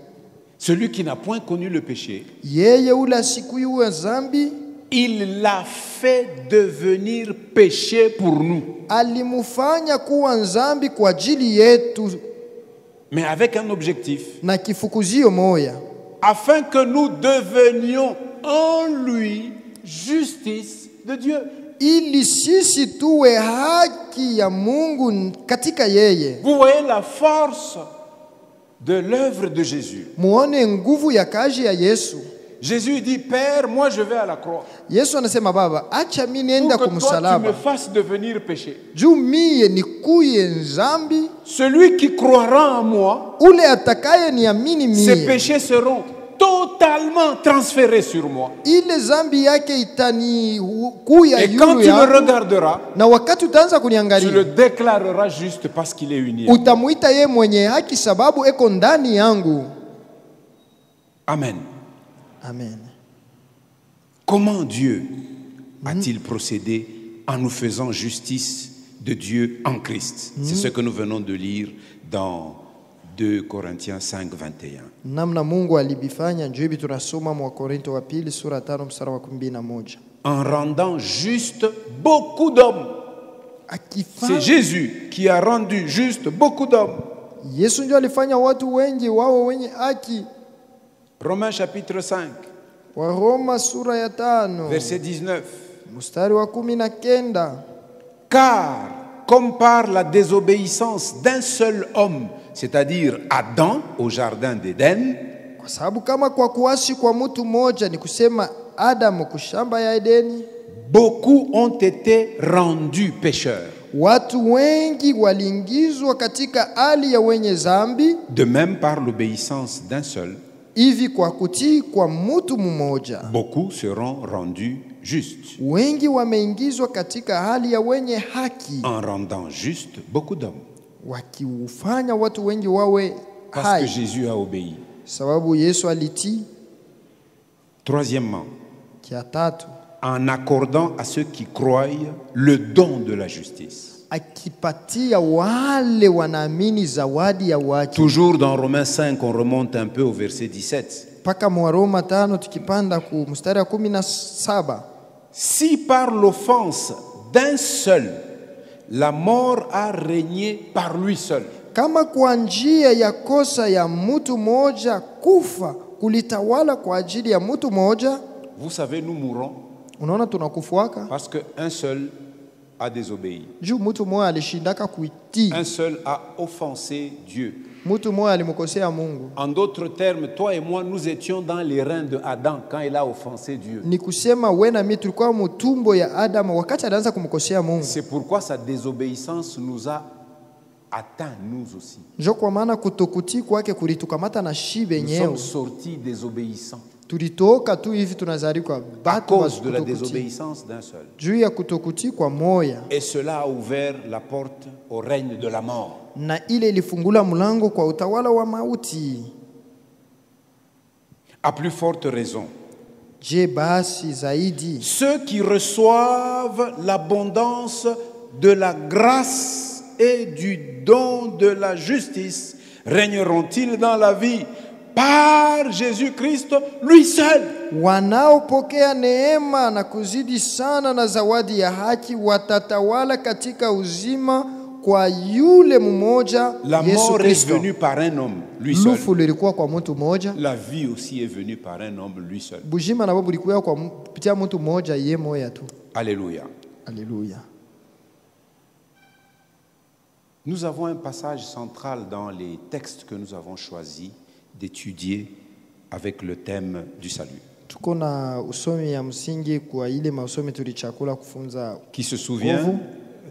Celui qui n'a point connu le péché, Yeye ule asikuyua dhambi il l'a fait devenir péché pour nous, alimufanya kuwa dhambi kwa ajili yetu mais avec un objectif, na kifukuzio moya, afin que nous devenions en lui justice de Dieu. ili sisi tuwe haki ya Mungu katika yeye. Vous voyez la force de l'œuvre de Jésus. Muone nguvu ya kazi ya Yesu. Jésus dit, Père, moi je vais à la croix Yesu anasema, Baba, acha mimi nienda pour que toi tu me kumsalaba fasses devenir péché. juu mie nikuye dhambi. Celui qui croira en moi, Ule atakaye niamini ses mie, péchés seront totalement transférés sur moi. ile dhambi yake itanikuya Et quand yulu tu le yangu, regarderas, na wakati utaanza tu kuniangalia le déclareras juste parce qu'il est uni. à moi. utamuita ye mwenye haki sababu eko ndani yangu. Amen. Amen. Comment Dieu a-t-il procédé en nous faisant justice de Dieu en Christ? C'est ce que nous venons de lire dans 2 Corinthiens 5, 21. Namna Mungu alibifanya ndio hivi tunasoma mwa Korinto wa pili sura 5 mstari wa 21. En rendant juste beaucoup d'hommes. C'est Akifanya Jésus qui a rendu juste beaucoup d'hommes. Yesu ndio alifanya watu wengi wao wenye haki. Romains chapitre 5, Wa Roma sura ya 5 verset 19. mstari wa 19. Car, comme par la désobéissance d'un seul homme, c'est-à-dire Adam au jardin d'Éden, Kwa sababu kama kwa kuasi kwa mtu mmoja, ni kusema Adamu kushamba ya Edeni, beaucoup ont été rendus pécheurs. watu wengi waliingizwa katika hali ya wenye dhambi, De même, par l'obéissance d'un seul, hivi kwa kutii kwa mtu mmoja beaucoup seront rendus justes, wengi wameingizwa katika hali ya wenye haki, en rendant juste beaucoup d'hommes. wakiufanya watu wengi wawe Parce que hai, Jésus a obéi. sababu Yesu alitii. Troisièmement, Kia tatu, en accordant à ceux qui croient le don de la justice. akipatia wale wanaamini zawadi ya wake. Toujours dans Romains 5, on remonte un peu au verset 17. Mpaka Waroma 5 tukipanda ku mstari wa 17. Si par l'offense d'un seul, la mort a régné par lui seul. Kama kwa njia ya kosa ya mtu mmoja kufa kulitawala kwa ajili ya mtu mmoja, Vous savez, nous mourons unaona tunakufuaka parce qu'un seul a désobéi. juu mtu mmoja alishindaka kuitii, Un seul a offensé Dieu. mtu mmoja alimkosea Mungu. En d'autres termes, toi et moi, nous étions dans les reins de Adam quand il a offensé Dieu. Ni kusema wewe na mimi tulikuwa mtumbo ya Adamu wakati alianza kumkosea Mungu. C'est pourquoi sa désobéissance nous a atteint, nous aussi. Njo kwa maana kutokutii kwake kulitukamata na shibe Nous yenyewe. sommes sortis désobéissants Tulitoka tu hivi tunazalika à batu cause de la kutokutii. désobéissance d'un seul. Juu ya kutokutii kwa moya, Et cela a ouvert la porte au règne de la mort. na ile ilifungula mlango kwa utawala wa mauti. À plus forte raison, Je basi zaidi ceux qui reçoivent l'abondance de la grâce et du don de la justice régneront-ils dans la vie par Jésus-Christ lui seul? wanaopokea neema na kuzidi sana na zawadi ya haki watatawala katika uzima kwa yule mmoja La Yesu mort est Kristo. venue par un homme, lui seul. Lufu lilikuwa kwa mtu mmoja, La vie aussi est venue par un homme, lui seul. bujima nabo bulikuwa kwa kupitia mtu mmoja, ye moya tu. Alléluia. Alléluia. Nous avons un passage central dans les textes que nous avons choisi d'étudier avec le thème du salut. Tuko na usomi ya msingi kwa ile masomi tulichakula kufunza. Qui se souvient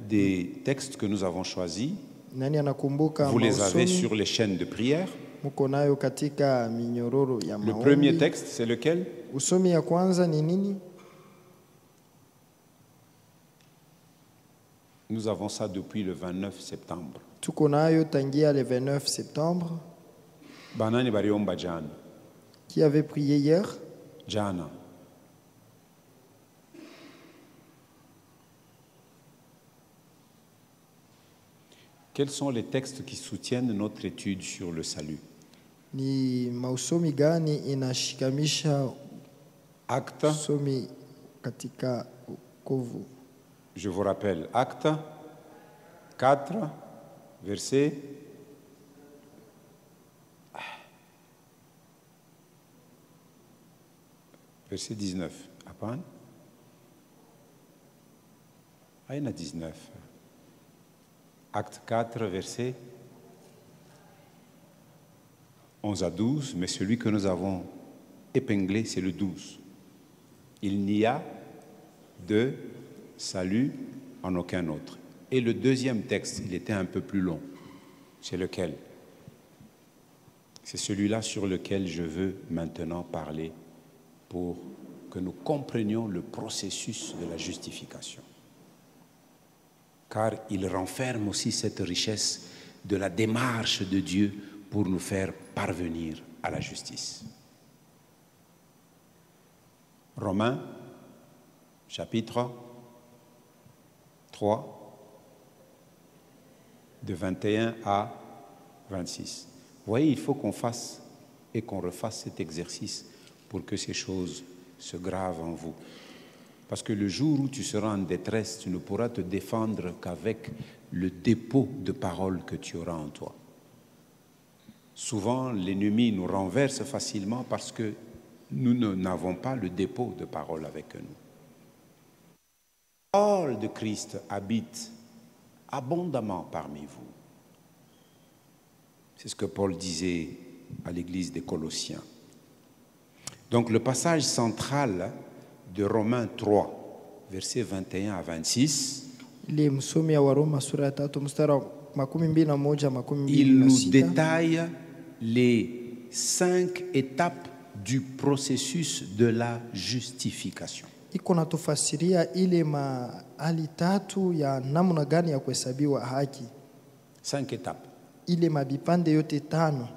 des textes que nous avons choisis? Nani anakumbuka Vous les avez masomi? sur les chaînes de prière. Muko nayo katika minyororo ya Le maombi. premier texte, c'est lequel? Usomi ya kwanza ni nini? Nous avons ça depuis le 29 septembre. Tuko nayo tangia le 29 septembre. Banani bariomba jana. Qui avait prié hier? Jana. Quels sont les textes qui soutiennent notre étude sur le salut? Ni mausomi gani inashikamisha Actes, somi katika wokovu? je vous rappelle, Actes 4, verset verset 19. Apan? Ah, il y en a 19. Acte 4, verset 11 à 12, mais celui que nous avons épinglé, c'est le 12. Il n'y a de salut en aucun autre. Et le deuxième texte, il était un peu plus long. C'est lequel? C'est celui-là sur lequel je veux maintenant parler pour que nous comprenions le processus de la justification. Car il renferme aussi cette richesse de la démarche de Dieu pour nous faire parvenir à la justice. Romains, chapitre 3, de 21 à 26. Vous voyez, il faut qu'on fasse et qu'on refasse cet exercice pour que ces choses se gravent en vous. Parce que le jour où tu seras en détresse, tu ne pourras te défendre qu'avec le dépôt de paroles que tu auras en toi. Souvent, l'ennemi nous renverse facilement parce que nous n'avons pas le dépôt de paroles avec nous. La parole de Christ habite abondamment parmi vous. C'est ce que Paul disait à l'église des Colossiens. Donc le passage central de Romains 3, versets 21 à 26, Ile msomi ya Waroma sura ya 3 mstari wa 21 il nous 26. détaille les 5 étapes du processus de la justification. iko natufasiria ile mahali tatu ya namna gani ya kuhesabiwa haki, 5 étapes. ile mabipande yote tano.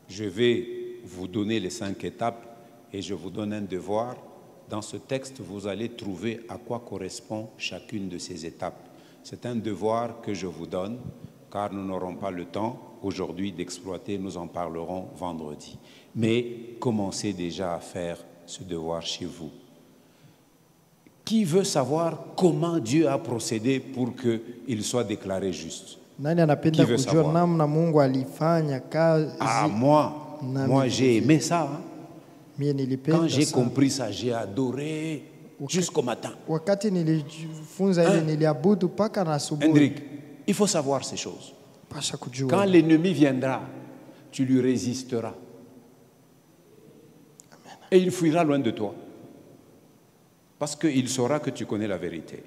Je vais vous donner les 5 étapes et je vous donne un devoir. Dans ce texte, vous allez trouver à quoi correspond chacune de ces étapes. C'est un devoir que je vous donne car nous n'aurons pas le temps aujourd'hui d'exploiter, nous en parlerons vendredi. Mais commencez déjà à faire ce devoir chez vous. Qui veut savoir comment Dieu a procédé pour qu'il soit déclaré juste? Nani anapenda Qui veut kujua savoir? namna Mungu alifanya kazi? Ah, moi j'ai aimé ça. Hein. Mie Quand nilipenda j'ai sana. compris ça, j'ai adoré jusqu'au matin. Wakati nilijifunza ile niliabudu paka na asubuhi. Hendrik, il faut savoir ces choses. Pasha kujua. Quand l'ennemi viendra, tu lui résisteras. Et il fuira loin de toi. Parce qu'il saura que tu connais la vérité.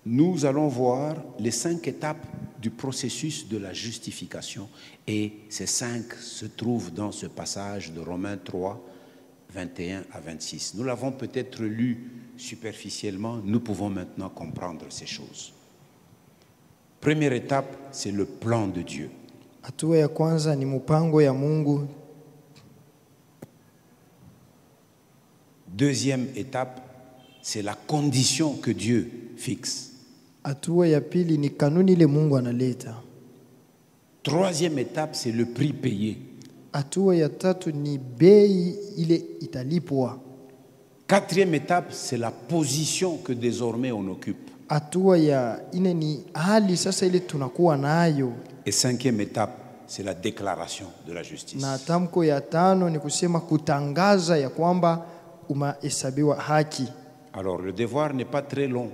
Nous allons voir les 5 étapes du processus de la justification. Et ces 5 se trouvent dans ce passage de Romains 3, 21 à 26. Nous l'avons peut-être lu superficiellement, nous pouvons maintenant comprendre ces choses. Première étape, c'est le plan de Dieu. Hatua ya kwanza ni mpango ya Mungu. Deuxième étape, c'est la condition que Dieu fixe. Hatua ya pili ni kanuni ile Mungu analeta. Troisième étape, c'est le prix payé. Hatua ya tatu ni bei ile italipwa. Quatrième étape, c'est la position que désormais on occupe. Hatua ya ine ni hali sasa ile tunakuwa nayo. Et cinquième étape, c'est la déclaration de la justice. Na tamko ya tano ni kusema kutangaza ya kwamba umehesabiwa haki. Alors le devoir n'est pas très long.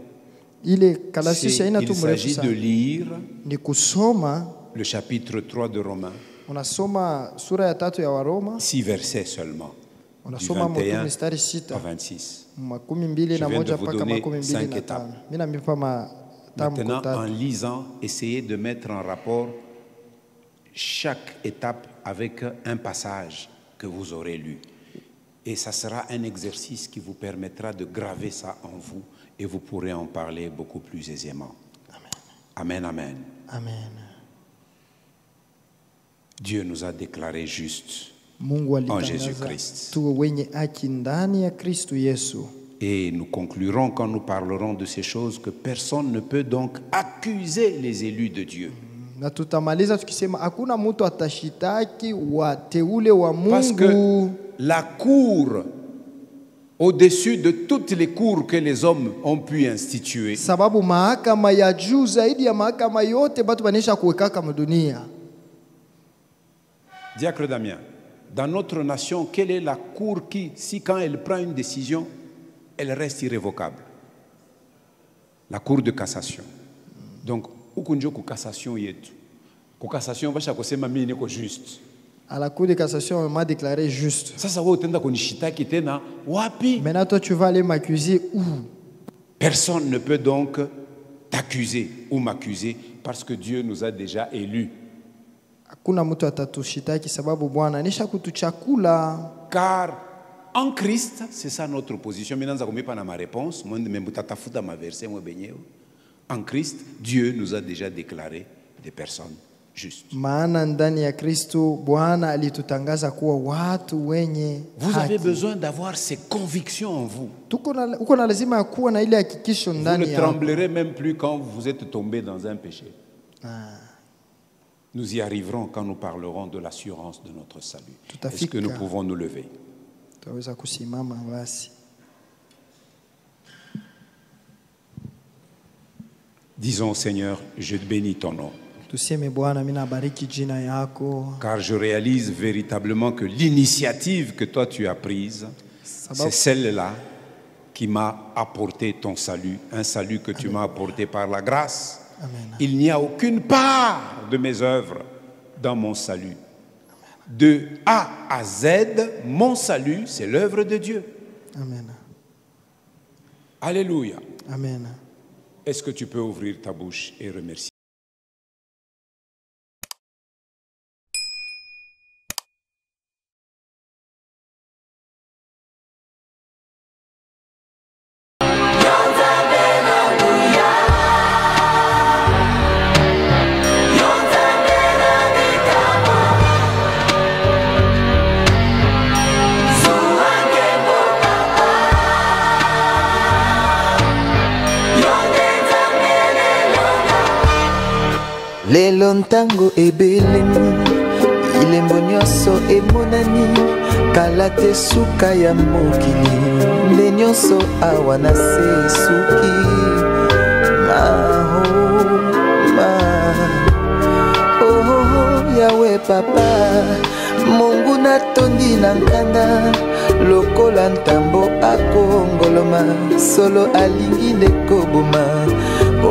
Ile kalasisha ina tu Il mrefu s'agit de sana. lire Ni kusoma, le chapitre 3 de Romains, unasoma sura ya tatu ya Waroma, 6 versets seulement, du unasoma 21 mstari à 6, 26. makumi mbili na Je viens moja de vous mpaka donner makumi mbili 5 na étapes. tano. Mimi namipa matamko Maintenant, en tatu. lisant, essayez de mettre en rapport chaque étape avec un passage que vous aurez lu. Et ça sera un exercice qui vous permettra de graver ça en vous et vous pourrez en parler beaucoup plus aisément. Amen, amen. Amen. Dieu nous a déclarés justes Mungu en alitangaza Jésus-Christ. tuwe wenye haki ndani ya Kristo Yesu. Et nous conclurons quand nous parlerons de ces choses que personne ne peut donc accuser les élus de Dieu. Na tutamaliza tukisema hakuna mtu atashitaki wateule wa Parce que Mungu, la cour, au-dessus de toutes les cours que les hommes ont pu instituer, sababu mahakama ya juu zaidi ya mahakama yote batu banesha kuweka kama dunia. Diacre Damien, dans notre nation, quelle est la cour qui, si quand elle prend une décision, elle reste irrévocable? La cour de cassation. Donc, ukunjo ku cassation yetu. Ku cassation basha kusema mimi niko juste. À la cour de cassation, on m'a déclaré juste. Sasa wewe utenda kunishitaki tena wapi? Maintenant, toi, tu vas aller m'accuser où? Personne ne peut donc t'accuser ou m'accuser parce que Dieu nous a déjà élus. Hakuna mtu atatushitaki sababu Bwana anisha kutuchakula. Car en Christ, c'est ça notre position. Maintenant, ça ne pas ma réponse. Ma verset, en Christ, Dieu nous a déjà déclaré des personnes justes. Maana ndani ya Kristo Bwana alitutangaza kuwa watu wenye Vous avez haki. besoin d'avoir ces convictions en vous. Uko na lazima ya kuwa na ile hakikisho Vous ndani ne yako. tremblerez même plus quand vous êtes tombé dans un péché. Nous y arriverons quand nous parlerons de l'assurance de notre salut. Est-ce que nous pouvons nous lever? Tutaweza kusimama basi. Disons, Seigneur, je bénis ton nom. Tuseme Bwana, mimi nabariki jina yako. Car je réalise véritablement que l'initiative que toi tu as prise, c'est celle-là qui m'a apporté ton salut, un salut que tu m'as apporté par la grâce. Amen. Il n'y a aucune part de mes œuvres dans mon salut. De A à Z, mon salut, c'est l'œuvre de Dieu. Amen. Alléluia. Amen. Est-ce que tu peux ouvrir ta bouche et remercier? lelo ntango ebelemi ilembo nyonso emonani kala te suka ya mokili nde nyonso awa na se suki yawe papa Mungu natondi na nkanda lokola ntambo akongoloma solo alingi nde koboma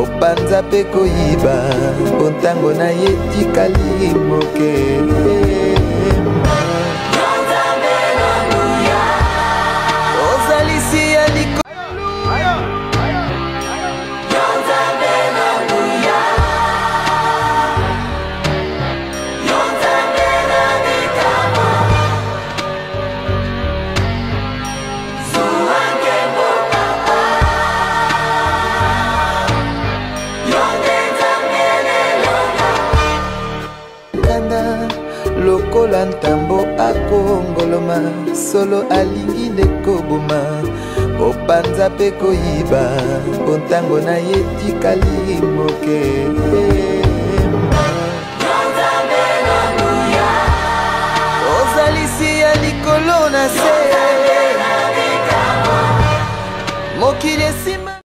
opanza pe koyiba ontango na ye tikali moke ozalisi ya liko lokola ntambo akongoloma solo alingi nde koboma opanza pe koyiba ontango na ye tikali moke ozalisi ya likolo na se mokili esima